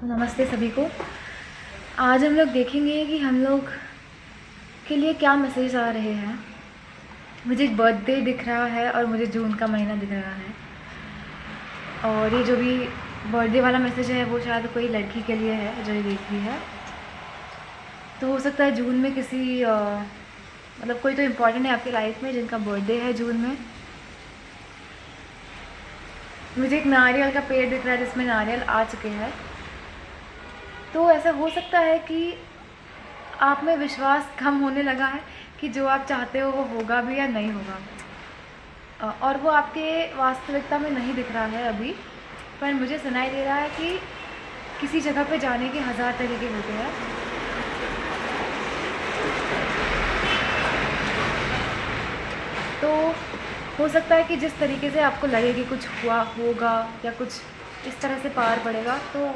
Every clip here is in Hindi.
तो नमस्ते सभी को। आज हम लोग देखेंगे कि हम लोग के लिए क्या मैसेज आ रहे हैं। मुझे एक बर्थडे दिख रहा है और मुझे जून का महीना दिख रहा है, और ये जो भी बर्थडे वाला मैसेज है वो शायद कोई लड़की के लिए है जो ये देख रही है। तो हो सकता है जून में किसी मतलब कोई तो इम्पोर्टेंट है आपकी लाइफ में जिनका बर्थडे है जून में। मुझे एक नारियल का पेड़ दिख रहा है जिसमें नारियल आ चुके हैं। तो ऐसा हो सकता है कि आप में विश्वास कम होने लगा है कि जो आप चाहते हो वो होगा भी या नहीं होगा, और वो आपके वास्तविकता में नहीं दिख रहा है अभी, पर मुझे सुनाई दे रहा है कि किसी जगह पे जाने के 1000 तरीके होते हैं। तो हो सकता है कि जिस तरीके से आपको लगे कि कुछ हुआ होगा या कुछ इस तरह से पार पड़ेगा, तो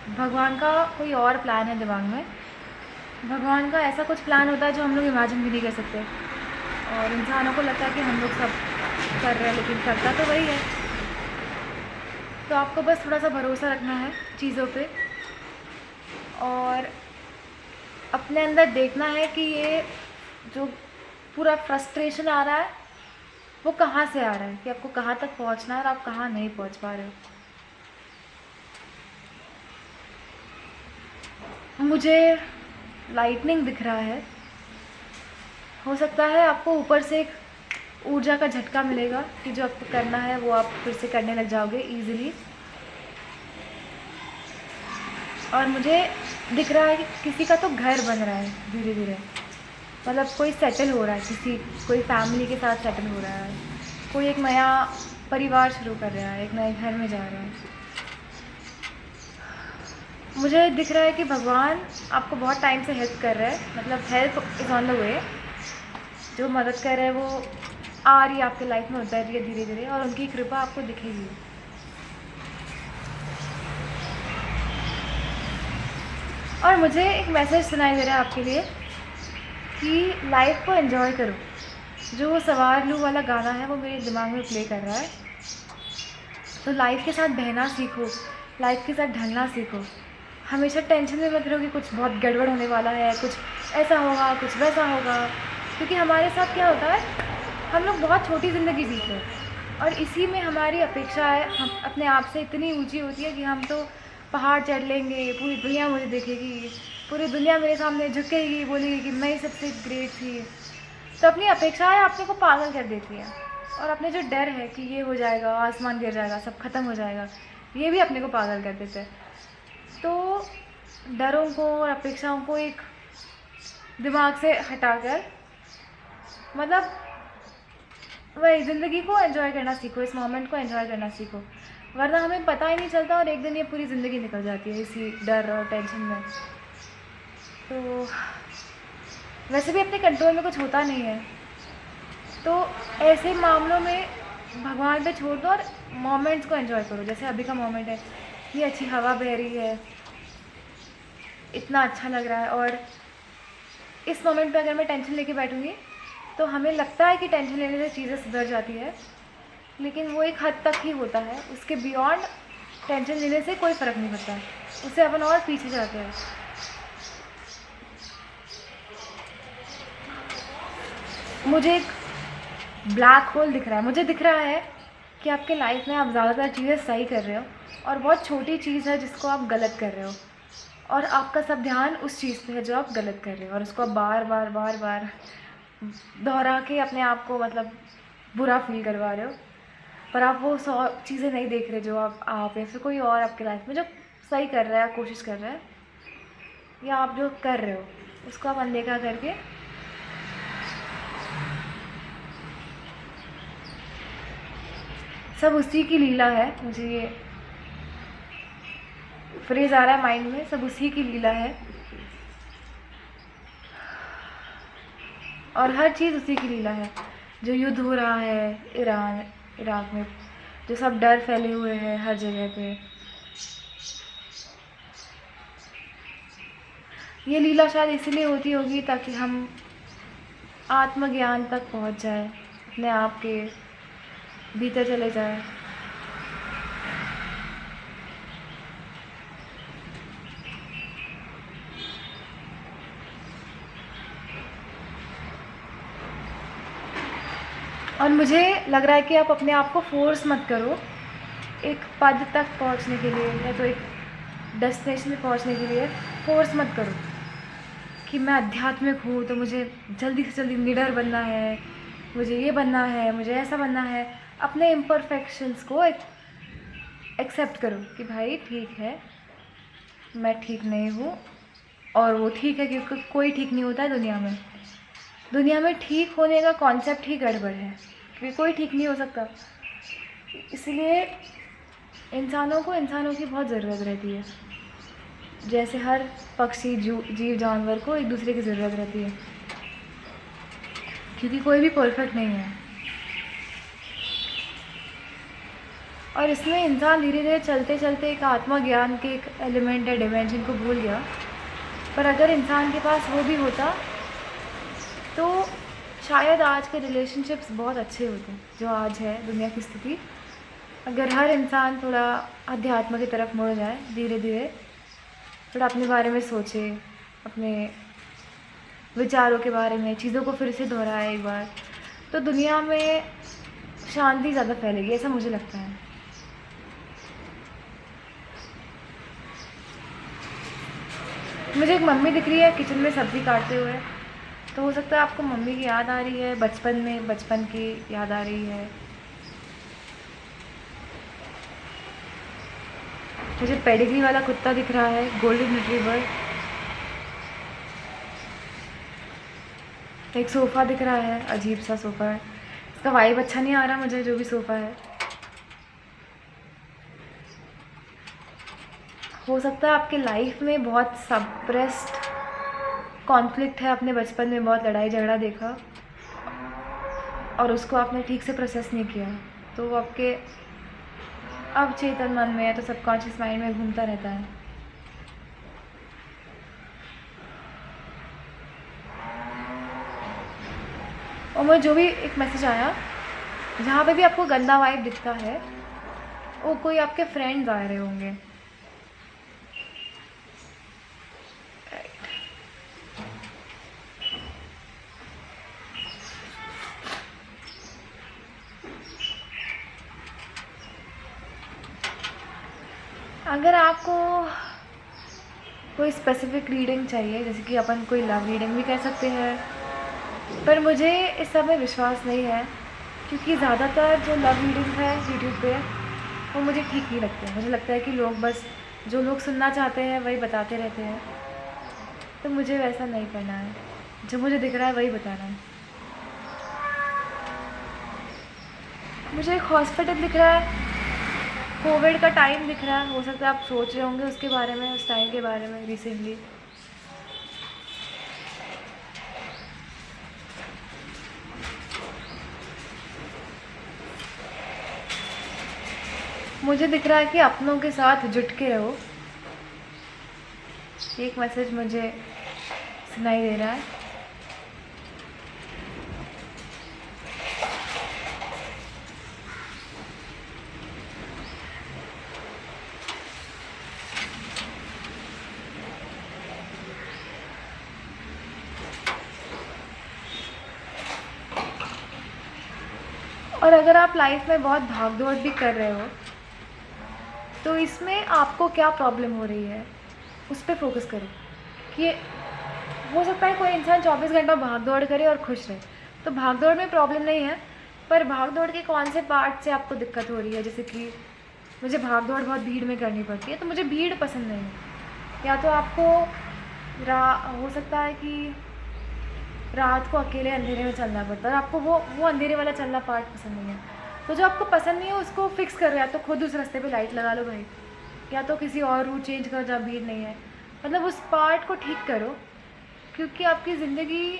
भगवान का कोई और प्लान है दिमाग में। भगवान का ऐसा कुछ प्लान होता है जो हम लोग इमेजिन भी नहीं कर सकते, और इंसानों को लगता है कि हम लोग सब कर रहे हैं, लेकिन करता तो वही है। तो आपको बस थोड़ा सा भरोसा रखना है चीज़ों पे, और अपने अंदर देखना है कि ये जो पूरा फ्रस्ट्रेशन आ रहा है वो कहाँ से आ रहा है, कि आपको कहाँ तक पहुँचना है और आप कहाँ नहीं पहुँच पा रहे हो। मुझे लाइटनिंग दिख रहा है। हो सकता है आपको ऊपर से एक ऊर्जा का झटका मिलेगा कि जो आपको करना है वो आप फिर से करने लग जाओगे ईजिली। और मुझे दिख रहा है कि किसी का तो घर बन रहा है धीरे धीरे, मतलब कोई सेटल हो रहा है, कोई फैमिली के साथ सेटल हो रहा है, कोई एक नया परिवार शुरू कर रहा है, एक नए घर में जा रहा है। मुझे दिख रहा है कि भगवान आपको बहुत टाइम से हेल्प कर रहा है, मतलब help is on the way. जो मदद कर रहा है वो आ रही है आपके लाइफ में, उतर रही है धीरे धीरे, और उनकी कृपा आपको दिखेगी। और मुझे एक मैसेज सुनाई दे रहा है आपके लिए कि लाइफ को एंजॉय करो। जो सवार लू वाला गाना है वो मेरे दिमाग में प्ले कर रहा है। तो लाइफ के साथ बहना सीखो, लाइफ के साथ ढलना सीखो। हमेशा टेंशन में मत रहो कि कुछ बहुत गड़बड़ होने वाला है, कुछ ऐसा होगा, कुछ वैसा होगा। क्योंकि हमारे साथ क्या होता है, हम लोग बहुत छोटी ज़िंदगी जीते हैं, और इसी में हमारी अपेक्षाएँ हम अपने आप से इतनी ऊंची होती है कि हम तो पहाड़ चढ़ लेंगे, पूरी दुनिया मुझे देखेगी, पूरी दुनिया मेरे सामने झुकेगी, बोलेगी कि मैं ही सबसे ग्रेट थी। तो अपनी अपेक्षाएँ अपने को पागल कर देती हैं, और अपने जो डर है कि ये हो जाएगा, आसमान गिर जाएगा, सब खत्म हो जाएगा, ये भी अपने को पागल कर देते हैं। तो डरों को और अपेक्षाओं को एक दिमाग से हटाकर, मतलब वही ज़िंदगी को एंजॉय करना सीखो, इस मोमेंट को एंजॉय करना सीखो, वरना हमें पता ही नहीं चलता और एक दिन ये पूरी ज़िंदगी निकल जाती है इसी डर और टेंशन में। तो वैसे भी अपने कंट्रोल में कुछ होता नहीं है, तो ऐसे मामलों में भगवान पे छोड़ दो और मोमेंट्स को एंजॉय करो। जैसे अभी का मोमेंट है, ये अच्छी हवा बह रही है, इतना अच्छा लग रहा है, और इस मोमेंट पे अगर मैं टेंशन लेके बैठूँगी तो हमें लगता है कि टेंशन लेने से चीज़ें सुधर जाती है, लेकिन वो एक हद तक ही होता है। उसके बियॉन्ड टेंशन लेने से कोई फ़र्क नहीं पड़ता है, उससे अपन और पीछे जाते हैं। मुझे एक ब्लैक होल दिख रहा है। मुझे दिख रहा है कि आपके लाइफ में आप ज़्यादातर चीज़ें सही कर रहे हो, और बहुत छोटी चीज़ है जिसको आप गलत कर रहे हो, और आपका सब ध्यान उस चीज़ पे है जो आप गलत कर रहे हो, और उसको आप बार बार बार बार दोहरा के अपने आप को मतलब बुरा फील करवा रहे हो। पर आप वो 100 चीज़ें नहीं देख रहे जो आप या फिर कोई और आपके लाइफ में जो सही कर रहा है, कोशिश कर रहा है, या आप जो कर रहे हो उसको आप अनदेखा करके सब उसी की लीला है। मुझे ये फ्रेज आ रहा है माइंड में, सब उसी की लीला है, और हर चीज़ उसी की लीला है। जो युद्ध हो रहा है ईरान इराक में, जो सब डर फैले हुए हैं हर जगह पे, ये लीला शायद इसीलिए होती होगी ताकि हम आत्मज्ञान तक पहुंच जाए, अपने आप के भीतर चले जाए। और मुझे लग रहा है कि आप अपने आप को फ़ोर्स मत करो एक पद तक पहुंचने के लिए, या तो एक डेस्टिनेशन में पहुंचने के लिए फ़ोर्स मत करो कि मैं आध्यात्मिक हूँ तो मुझे जल्दी से जल्दी निडर बनना है, मुझे ये बनना है, मुझे ऐसा बनना है। अपने इम्परफेक्शंस को एक्सेप्ट करो कि भाई ठीक है, मैं ठीक नहीं हूँ, और वो ठीक है क्योंकि कोई ठीक नहीं होता है दुनिया में। दुनिया में ठीक होने का कॉन्सेप्ट ही गड़बड़ है, क्योंकि कोई ठीक नहीं हो सकता। इसलिए इंसानों को इंसानों की बहुत ज़रूरत रहती है, जैसे हर पक्षी जीव जानवर को एक दूसरे की ज़रूरत रहती है, क्योंकि कोई भी परफेक्ट नहीं है। और इसमें इंसान धीरे धीरे चलते चलते एक आत्मज्ञान के एक एलिमेंट या डिमेंशन को भूल गया। पर अगर इंसान के पास वो भी होता तो शायद आज के रिलेशनशिप्स बहुत अच्छे होते जो आज है दुनिया की स्थिति। अगर हर इंसान थोड़ा अध्यात्म की तरफ मुड़ जाए, धीरे धीरे थोड़ा अपने बारे में सोचे, अपने विचारों के बारे में, चीज़ों को फिर से दोहराए एक बार, तो दुनिया में शांति ज़्यादा फैलेगी, ऐसा मुझे लगता है। मुझे एक मम्मी दिख रही है किचन में सब्ज़ी काटते हुए, तो हो सकता है आपको मम्मी की याद आ रही है, बचपन की याद आ रही है। मुझे पेडिग्री वाला कुत्ता दिख रहा है, गोल्डन रिट्रीवर। एक सोफ़ा दिख रहा है, अजीब सा सोफ़ा है, इसका वाइब अच्छा नहीं आ रहा मुझे, जो भी सोफ़ा है। हो सकता है आपके लाइफ में बहुत सप्रेस्ड कॉन्फ्लिक्ट है, अपने बचपन में बहुत लड़ाई झगड़ा देखा और उसको आपने ठीक से प्रोसेस नहीं किया, तो वो आपके अब चेतन मन में है, तो सबकॉन्शियस माइंड में घूमता रहता है। और मुझे जो भी एक मैसेज आया, जहाँ पे भी आपको गंदा वाइब दिखता है, वो कोई आपके फ्रेंड्स आ रहे होंगे। अगर आपको कोई स्पेसिफिक रीडिंग चाहिए, जैसे कि अपन कोई लव रीडिंग भी कह सकते हैं, पर मुझे इस सब में विश्वास नहीं है, क्योंकि ज़्यादातर जो लव रीडिंग है यूट्यूब पे वो मुझे ठीक नहीं लगते। मुझे लगता है कि लोग बस जो लोग सुनना चाहते हैं वही बताते रहते हैं, तो मुझे वैसा नहीं करना है। जो मुझे दिख रहा है वही बताना है। मुझे एक हॉस्पिटल दिख रहा है, कोविड का टाइम दिख रहा है, हो सकता है आप सोच रहे होंगे उसके बारे में, उस टाइम के बारे में रिसेंटली। मुझे दिख रहा है कि अपनों के साथ जुट के रहो, एक मैसेज मुझे सुनाई दे रहा है। और अगर आप लाइफ में बहुत भाग दौड़ भी कर रहे हो, तो इसमें आपको क्या प्रॉब्लम हो रही है उस पर फोकस करो। कि हो सकता है कोई इंसान 24 घंटा भाग दौड़ करे और खुश रहे, तो भाग दौड़ में प्रॉब्लम नहीं है, पर भाग दौड़ के कौन से पार्ट से आपको दिक्कत हो रही है। जैसे कि मुझे भाग दौड़ बहुत भीड़ में करनी पड़ती है, तो मुझे भीड़ पसंद नहीं है। या तो आपको हो सकता है कि रात को अकेले अंधेरे में चलना पड़ता है और आपको वो अंधेरे वाला चलना पार्ट पसंद नहीं है। तो जो आपको पसंद नहीं है उसको फिक्स करो, या तो खुद उस रास्ते पे लाइट लगा लो भाई, या तो किसी और रूट चेंज करो जहाँ भीड़ नहीं है। मतलब उस पार्ट को ठीक करो, क्योंकि आपकी ज़िंदगी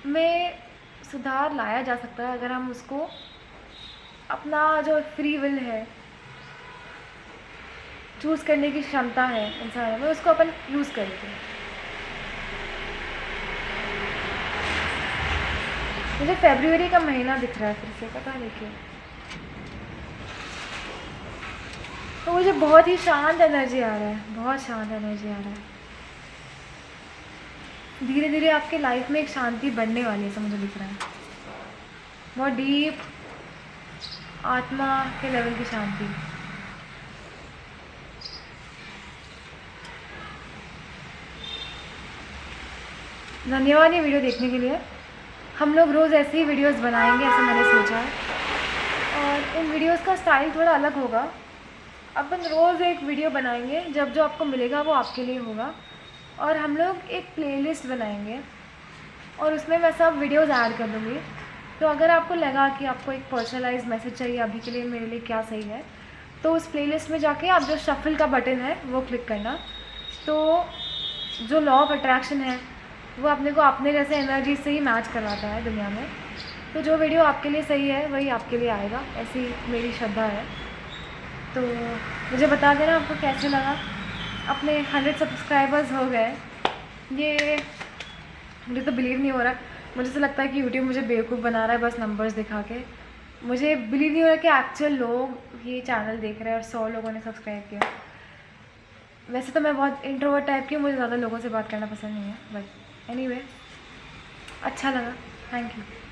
में सुधार लाया जा सकता है अगर हम उसको, अपना जो फ्री विल है, चूज़ करने की क्षमता है इंसान में, उसको अपन यूज़ करेंगे। मुझे फरवरी का महीना दिख रहा है फिर से, पता नहीं क्यों। तो मुझे बहुत ही शांत एनर्जी आ रहा है, बहुत शांत एनर्जी आ रहा है। धीरे धीरे आपके लाइफ में एक शांति बनने वाली है, ऐसा मुझे दिख रहा है। बहुत डीप आत्मा के लेवल की शांति। धन्यवाद ये वीडियो देखने के लिए। हम लोग रोज़ ऐसे ही वीडियोस बनाएंगे, ऐसा मैंने सोचा है। और इन वीडियोस का स्टाइल थोड़ा अलग होगा। अपन रोज़ एक वीडियो बनाएंगे, जब जो आपको मिलेगा वो आपके लिए होगा। और हम लोग एक प्लेलिस्ट बनाएंगे और उसमें मैं सब वीडियोस ऐड कर दूँगी। तो अगर आपको लगा कि आपको एक पर्सनलाइज मैसेज चाहिए अभी के लिए मेरे लिए क्या सही है, तो उस प्लेलिस्ट में जाके आप जो शफल का बटन है वो क्लिक करना। तो जो लॉ ऑफ अट्रैक्शन है वो अपने को अपने जैसे एनर्जी से ही मैच करवाता है दुनिया में। तो जो वीडियो आपके लिए सही है वही आपके लिए आएगा, ऐसी मेरी श्रद्धा है। तो मुझे बता देना आपको कैसे लगा। अपने 100 सब्सक्राइबर्स हो गए, ये मुझे तो बिलीव नहीं हो रहा। मुझे तो लगता है कि यूट्यूब मुझे बेवकूफ़ बना रहा है बस नंबर्स दिखा के। मुझे बिलीव नहीं हो रहा कि एक्चुअल लोग ये चैनल देख रहे हैं और 100 लोगों ने सब्सक्राइब किया। वैसे तो मैं बहुत इंट्रोवर्ट टाइप की हूँ, मुझे ज़्यादा लोगों से बात करना पसंद नहीं है, बट एनीवे अच्छा लगा। Thank you.